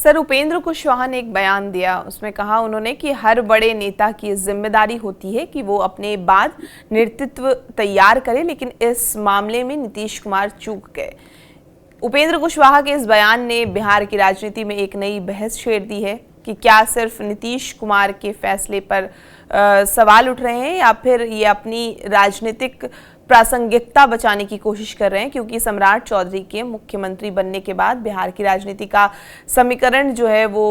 Sir, Upendra Kushwaha ने एक बयान दिया, उसमें कहा उन्होंने कि हर बड़े नेता की जिम्मेदारी होती है कि वो अपने बाद नेतृत्व तैयार करे, लेकिन इस मामले में नीतीश कुमार चूक गए। उपेंद्र कुशवाहा के इस बयान ने बिहार की राजनीति में एक नई बहस छेड़ दी है कि क्या सिर्फ नीतीश कुमार के फैसले पर सवाल उठ रहे हैं या फिर ये अपनी राजनीतिक प्रासंगिकता बचाने की कोशिश कर रहे हैं, क्योंकि सम्राट चौधरी के मुख्यमंत्री बनने के बाद बिहार की राजनीति का समीकरण जो है वो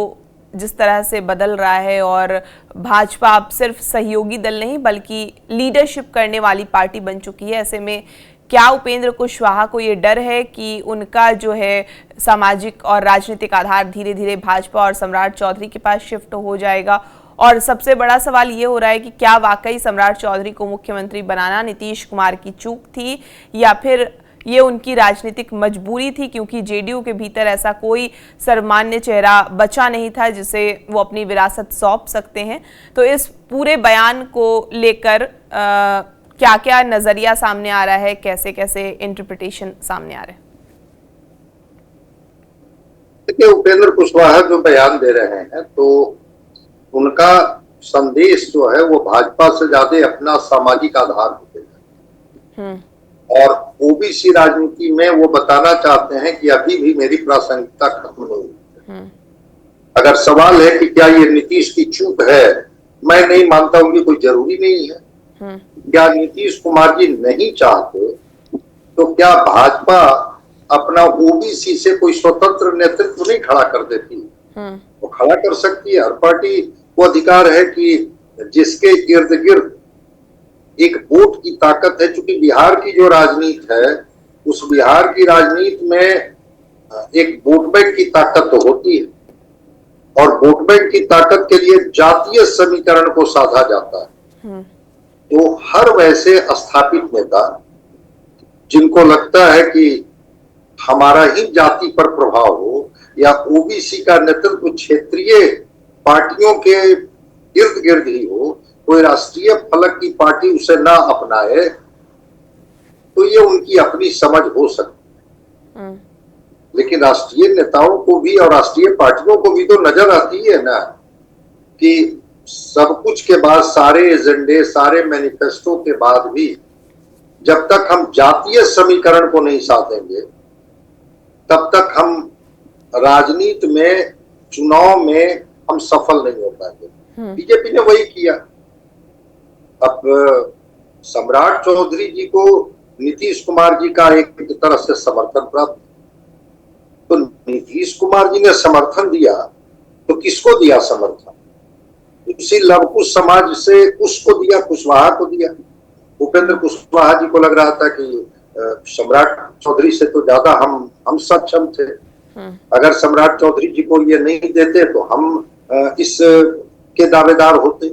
जिस तरह से बदल रहा है और भाजपा अब सिर्फ सहयोगी दल नहीं बल्कि लीडरशिप करने वाली पार्टी बन चुकी है। ऐसे में क्या उपेंद्र कुशवाहा को ये डर है कि उनका जो है सामाजिक और राजनीतिक आधार धीरे धीरे भाजपा और सम्राट चौधरी के पास शिफ्ट हो जाएगा? और सबसे बड़ा सवाल ये हो रहा है कि क्या वाकई सम्राट चौधरी को मुख्यमंत्री बनाना नीतीश कुमार की चूक थी या फिर ये उनकी राजनीतिक मजबूरी थी, क्योंकि जेडीयू के भीतर ऐसा कोई सर्वमान्य चेहरा बचा नहीं था जिसे वो अपनी विरासत सौंप सकते हैं। तो इस पूरे बयान को लेकर क्या क्या नजरिया सामने आ रहा है, कैसे कैसे इंटरप्रिटेशन सामने आ रहे हैं? देखिए, उपेंद्र कुशवाहा जो बयान दे रहे हैं तो उनका संदेश जो है वो भाजपा से ज्यादा अपना सामाजिक आधार होते हैं और ओबीसी राजनीति में वो बताना चाहते हैं कि अभी भी मेरी प्रासंगिकता खत्म नहीं हुई है। अगर सवाल है कि क्या ये नीतीश की चूक है, मैं नहीं मानता हूं कि कोई जरूरी नहीं है। क्या नीतीश कुमार जी नहीं चाहते तो क्या भाजपा अपना ओबीसी से कोई स्वतंत्र नेतृत्व नहीं खड़ा कर देती? वो खड़ा कर सकती है। हर पार्टी को अधिकार है कि जिसके इर्द गिर्द एक वोट की ताकत है। चूंकि बिहार की जो राजनीति है उस बिहार की राजनीति में एक वोट बैंक की ताकत तो होती है और वोट बैंक की ताकत के लिए जातीय समीकरण को साधा जाता है। तो हर वैसे स्थापित नेता जिनको लगता है कि हमारा ही जाति पर प्रभाव हो या ओबीसी का नेतृत्व क्षेत्रीय पार्टियों के इर्द गिर्द ही हो, कोई राष्ट्रीय फलक की पार्टी उसे ना अपनाए, तो ये उनकी अपनी समझ हो सकती है। लेकिन राष्ट्रीय नेताओं को भी और राष्ट्रीय पार्टियों को भी तो नजर आती है ना कि सब कुछ के बाद, सारे एजेंडे, सारे मैनिफेस्टो के बाद भी जब तक हम जातीय समीकरण को नहीं साधेंगे तब तक हम राजनीति में, चुनाव में हम सफल नहीं हो पाएंगे। बीजेपी ने वही किया। अब सम्राट चौधरी जी को नीतीश कुमार जी का एक तरह से समर्थन प्राप्त, तो नीतीश कुमार जी ने समर्थन दिया तो किसको दिया समर्थन? उसी लवकुश समाज से उसको दिया, कुशवाहा को दिया। उपेंद्र कुशवाहा जी को लग रहा था कि सम्राट चौधरी से तो ज्यादा हम सक्षम थे। अगर सम्राट चौधरी जी को ये नहीं देते तो हम इस के दावेदार होते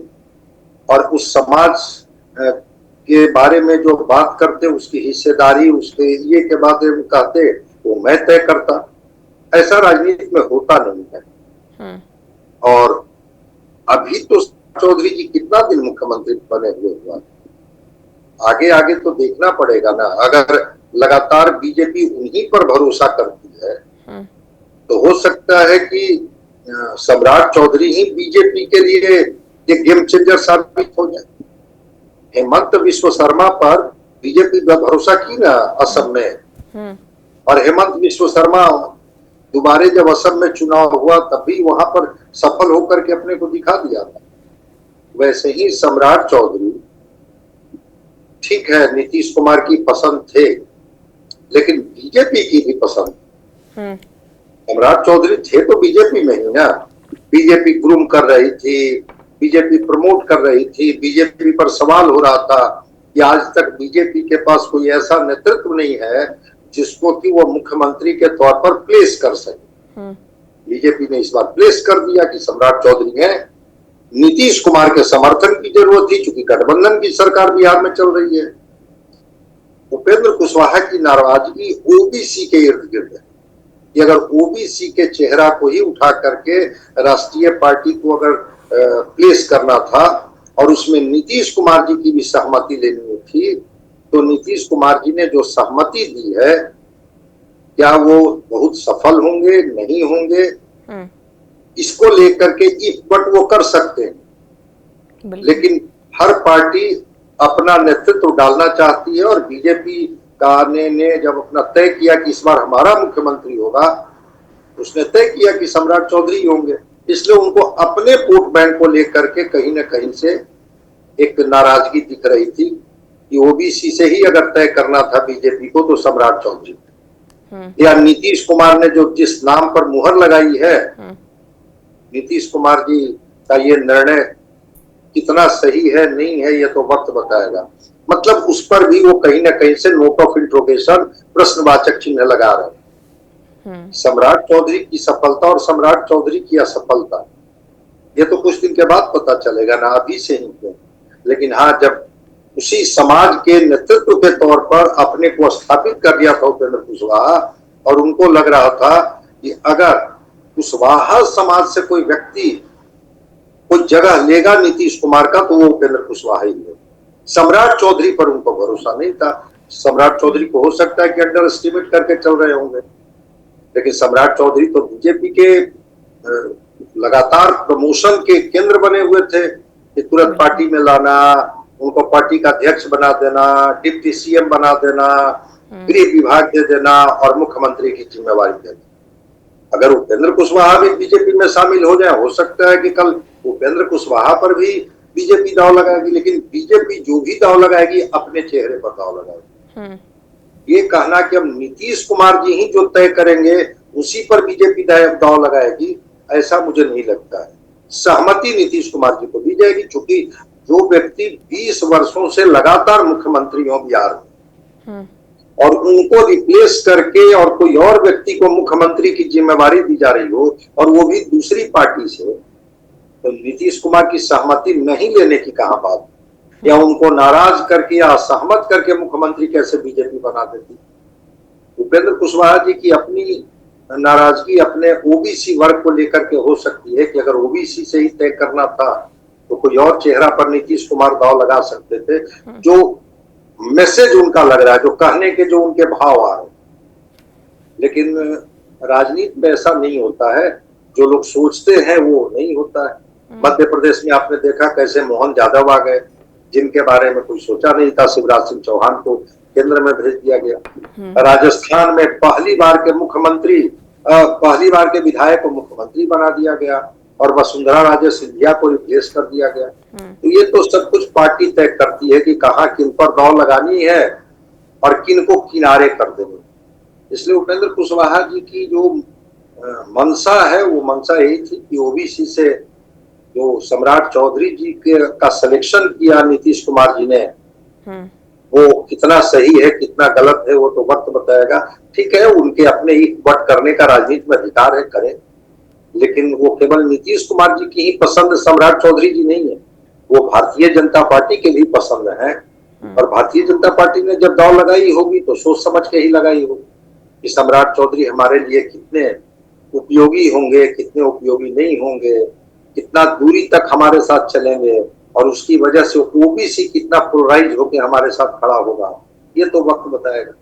और उस समाज के बारे में जो बात करते, उसकी हिस्सेदारी, उसके ये के बारे में कहते, वो मैं तय करता। ऐसा राजनीति में होता नहीं है। और अभी तो चौधरी जी कितना दिन मुख्यमंत्री बने हुए हुआ, आगे आगे तो देखना पड़ेगा ना। अगर लगातार बीजेपी उन्हीं पर भरोसा करती है तो हो सकता है कि सम्राट चौधरी ही बीजेपी के लिए एक गेम चेंजर साबित हो जाए। हेमंत विश्व शर्मा पर बीजेपी ने भरोसा की ना असम में, और हेमंत विश्व शर्मा दोबारा जब असम में चुनाव हुआ तब भी वहां पर सफल होकर के अपने को दिखा दिया था। वैसे ही सम्राट चौधरी, ठीक है नीतीश कुमार की पसंद थे लेकिन बीजेपी की भी पसंद। सम्राट चौधरी थे तो बीजेपी में ही ना। बीजेपी ग्रूम कर रही थी, बीजेपी प्रमोट कर रही थी, बीजेपी पर सवाल हो रहा था कि आज तक बीजेपी के पास कोई ऐसा नेतृत्व नहीं है जिसको कि वो मुख्यमंत्री के तौर पर प्लेस कर सके। बीजेपी ने इस बार प्लेस कर दिया कि सम्राट चौधरी हैं। नीतीश कुमार के समर्थन की जरूरत थी क्योंकि गठबंधन की सरकार बिहार में चल रही है। उपेंद्र कुशवाहा की नाराजगी ओबीसी के इर्द गिर्द है कि अगर ओबीसी के चेहरा को ही उठा करके राष्ट्रीय पार्टी को अगर प्लेस करना था और उसमें नीतीश कुमार जी की भी सहमति लेनी थी, तो नीतीश कुमार जी ने जो सहमति दी है क्या वो बहुत सफल होंगे, नहीं होंगे? इसको लेकर के इफ बट वो कर सकते हैं, लेकिन हर पार्टी अपना नेतृत्व डालना चाहती है। और बीजेपी का ने जब अपना तय किया कि इस बार हमारा मुख्यमंत्री होगा, उसने तय किया कि सम्राट चौधरी होंगे, इसलिए उनको अपने वोट बैंक को लेकर के कहीं ना कहीं से एक नाराजगी दिख रही थी कि ओबीसी से ही अगर तय करना था बीजेपी को तो सम्राट चौधरी, या नीतीश कुमार ने जो जिस नाम पर मुहर लगाई है, नीतीश कुमार जी का ये निर्णय कितना सही है नहीं है ये तो वक्त बताएगा। मतलब उस पर भी वो कहीं ना कहीं से नोट ऑफ इंट्रोगेशन, प्रश्नवाचक चिन्ह लगा रहे हैं। सम्राट चौधरी की सफलता और सम्राट चौधरी की असफलता ये तो कुछ दिन के बाद पता चलेगा ना, अभी से ही क्यों। लेकिन हाँ, जब उसी समाज के नेतृत्व के तौर पर अपने को स्थापित कर दिया था उपेंद्र कुशवाहा, और उनको लग रहा था कि अगर कुशवाहा समाज से कोई व्यक्ति कोई जगह लेगा नीतीश कुमार का तो वो उपेंद्र कुशवाहा ही है। सम्राट चौधरी पर उनको भरोसा नहीं था। सम्राट चौधरी को हो सकता है कि अंडर एस्टिमेट करके चल रहे होंगे, लेकिन सम्राट चौधरी तो बीजेपी के लगातार प्रमोशन के केंद्र बने हुए थे कि तुरंत पार्टी में लाना, उनको पार्टी का अध्यक्ष बना देना, डिप्टी सीएम बना देना, गृह विभाग दे देना और मुख्यमंत्री की जिम्मेवारी दे देना। अगर उपेंद्र कुशवाहा भी बीजेपी में शामिल हो जाए, हो सकता है कि कल उपेंद्र कुशवाहा पर भी बीजेपी दांव लगाएगी, लेकिन बीजेपी जो भी दांव लगाएगी अपने चेहरे पर दांव लगाएगी। ये कहना कि हम नीतीश कुमार जी ही जो तय करेंगे उसी पर बीजेपी दांव लगाएगी, ऐसा मुझे नहीं लगता है। सहमति नीतीश कुमार जी को दी जाएगी, क्योंकि जो व्यक्ति 20 वर्षों से लगातार मुख्यमंत्री हो बिहार में और उनको रिप्लेस करके और कोई और व्यक्ति को मुख्यमंत्री की जिम्मेवारी दी जा रही हो और वो भी दूसरी पार्टी से, तो नीतीश कुमार की सहमति नहीं लेने की कहां बात, या उनको नाराज करके या असहमत करके मुख्यमंत्री कैसे बीजेपी बना देती। उपेंद्र कुशवाहा जी की अपनी नाराजगी अपने ओबीसी वर्ग को लेकर के हो सकती है कि अगर ओबीसी से ही तय करना था तो कोई और चेहरा पर नीतीश कुमार दांव लगा सकते थे। जो मैसेज उनका लग रहा है, जो कहने के जो उनके भाव आ रहे हैं, लेकिन राजनीति में ऐसा नहीं होता है। जो लोग सोचते हैं वो नहीं होता है। मध्य प्रदेश में आपने देखा कैसे मोहन यादव आ गए, जिनके बारे में कोई सोचा नहीं था। शिवराज सिंह चौहान को केंद्र में भेज दिया गया। राजस्थान में पहली बार के विधायक को मुख्यमंत्री बना दिया गया और वसुंधरा राजे सिंधिया को रिप्लेस कर दिया गया। तो ये तो सब कुछ पार्टी तय करती है कि कहाँ किन पर दांव लगानी है और किन को किनारे कर देनी। इसलिए उपेंद्र कुशवाहा जी की जो मंशा है वो मंशा यही थी कि ओबीसी से जो सम्राट चौधरी जी का सिलेक्शन किया नीतीश कुमार जी ने, वो कितना सही है कितना गलत है वो तो वक्त बताएगा। ठीक है, उनके अपने ही बट करने का राजनीति में अधिकार है, करें, लेकिन वो केवल नीतीश कुमार जी की ही पसंद सम्राट चौधरी जी नहीं है, वो भारतीय जनता पार्टी के भी पसंद है। और भारतीय जनता पार्टी ने जब दांव लगाई होगी तो सोच समझ के ही लगाई होगी कि सम्राट चौधरी हमारे लिए कितने उपयोगी होंगे, कितने उपयोगी नहीं होंगे, कितना दूरी तक हमारे साथ चलेंगे और उसकी वजह से ओबीसी कितना पोलराइज होकर हमारे साथ खड़ा होगा, ये तो वक्त बताएगा।